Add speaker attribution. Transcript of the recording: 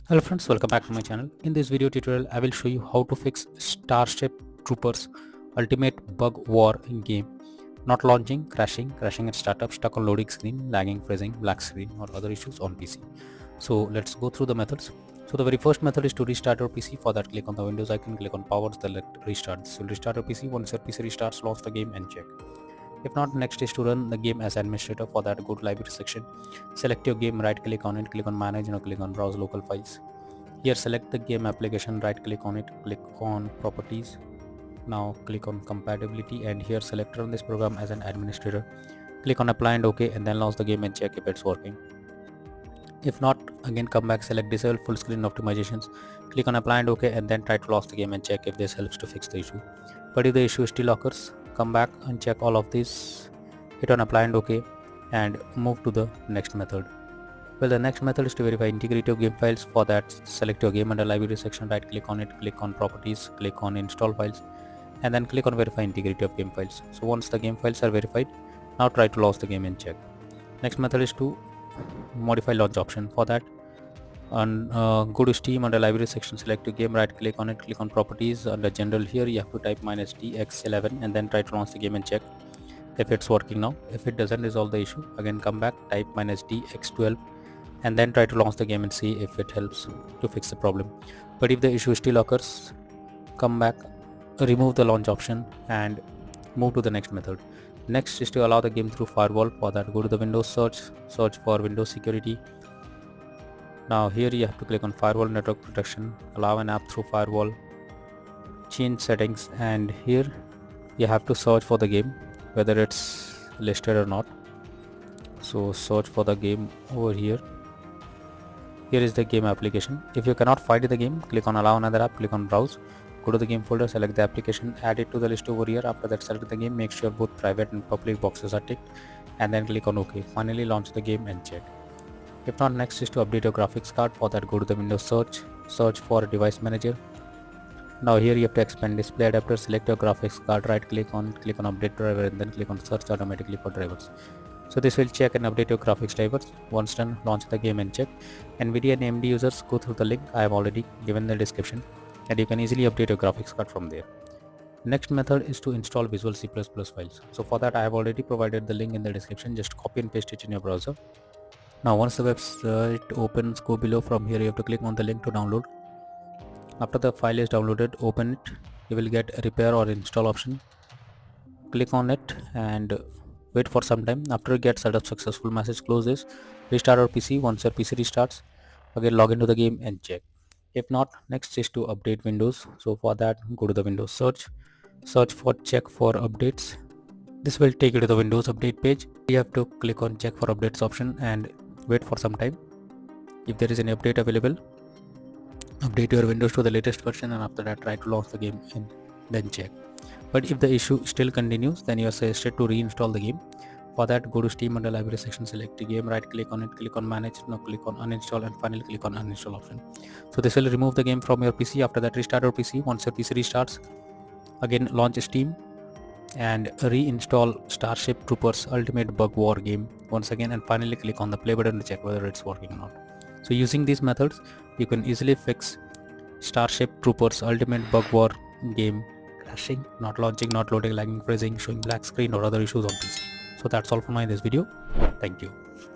Speaker 1: Hello friends, welcome back to my channel. In this video tutorial, I will show you how to fix Starship Troopers Ultimate Bug War in game. Not launching, crashing at startup, stuck on loading screen, lagging, freezing, black screen or other issues on PC. So let's go through the methods. So the very first method is to restart your PC. For that, click on the Windows icon, click on power, select restart. This will restart your PC. Once your PC restarts, launch the game and check. If not, next is to run the game as administrator. For that, go to library section, select your game, right click on it, click on manage, and click on browse local files. Here select the game application, right click on it, click on properties. Now click on compatibility and here select run this program as an administrator. Click on apply and OK, and then launch the game and check if it's working. If not, again come back, select disable full screen optimizations, click on apply and OK, and then try to launch the game and check if this helps to fix the issue. But if the issue still occurs, come back and check all of this, hit on apply and OK, and move to the next method. Well, the next method is to verify integrity of game files. For that, select your game under library section, right click on it, click on properties, click on install files, and then click on verify integrity of game files. So once the game files are verified, now try to launch the game and check. Next method is to modify launch option. For that, go to Steam under library section, select your game, right click on it, click on properties. Under general here you have to type -dx11 and then try to launch the game and check if it's working now. If it doesn't resolve the issue, again come back, type -dx12 and then try to launch the game and see if it helps to fix the problem. But if the issue still occurs, come back, remove the launch option and move to the next method. Next is to allow the game through firewall. For that, go to the Windows search for Windows security. Now here you have to click on firewall network protection, allow an app through firewall, change settings, and here you have to search for the game whether it's listed or not. So search for the game over here. Here is the game application. If you cannot find the game, click on allow another app, click on browse, go to the game folder, select the application, add it to the list over here. After that, select the game, make sure both private and public boxes are ticked, and then click on OK. Finally launch the game and check. If not, next is to update your graphics card. For that, go to the Windows search for device manager. Now here you have to expand display adapter, select your graphics card, right click on update driver, and then click on search automatically for drivers. So this will check and update your graphics drivers. Once done, launch the game and check. NVIDIA and AMD users, go through the link I have already given in the description, and you can easily update your graphics card from there. Next method is to install Visual C++ files. So for that, I have already provided the link in the description. Just copy and paste it in your browser. Now once the website opens, go below. From here you have to click on the link to download. After the file is downloaded, open it. You will get a repair or install option. Click on it and wait for some time. After it gets setup successful message, close this, restart your PC. Once your PC restarts, again log into the game and check. If not, next is to update Windows. So for that, go to the Windows search for check for updates. This will take you to the Windows update page. You have to click on check for updates option and wait for some time. If there is any update available, update your Windows to the latest version, and after that try to launch the game and then check. But if the issue still continues, then you are suggested to reinstall the game. For that, go to Steam under library section, select the game, right click on it, click on manage, now click on uninstall, and finally click on uninstall option. So this will remove the game from your PC. After that, restart your PC. Once your PC restarts, again launch Steam and reinstall Starship Troopers Ultimate Bug War game once again, and finally click on the play button to check whether it's working or not. So using these methods, you can easily fix Starship Troopers Ultimate Bug War game crashing, not launching, not loading, lagging, freezing, showing black screen or other issues on PC. So that's all for my this video. Thank you.